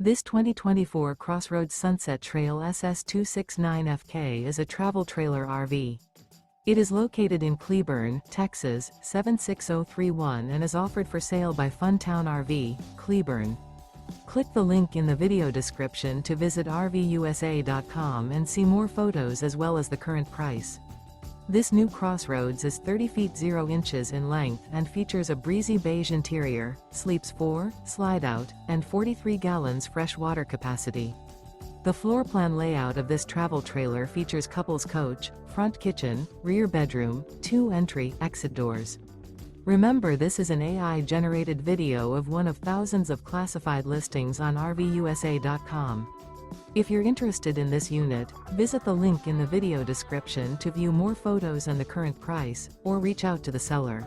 This 2024 CrossRoads Sunset Trail SS269FK is a travel trailer RV. It is located in Cleburne, Texas, 76031 and is offered for sale by Funtown RV, Cleburne. Click the link in the video description to visit RVUSA.com and see more photos as well as the current price. This new CrossRoads is 30 feet 0 inches in length and features a breezy beige interior, sleeps 4, Slideout, and 43 gallons fresh water capacity. The floor plan layout of this travel trailer features couples coach, front kitchen, rear bedroom, 2 entry/exit doors. Remember, this is an AI-generated video of one of thousands of classified listings on RVUSA.com. If you're interested in this unit, visit the link in the video description to view more photos and the current price, or reach out to the seller.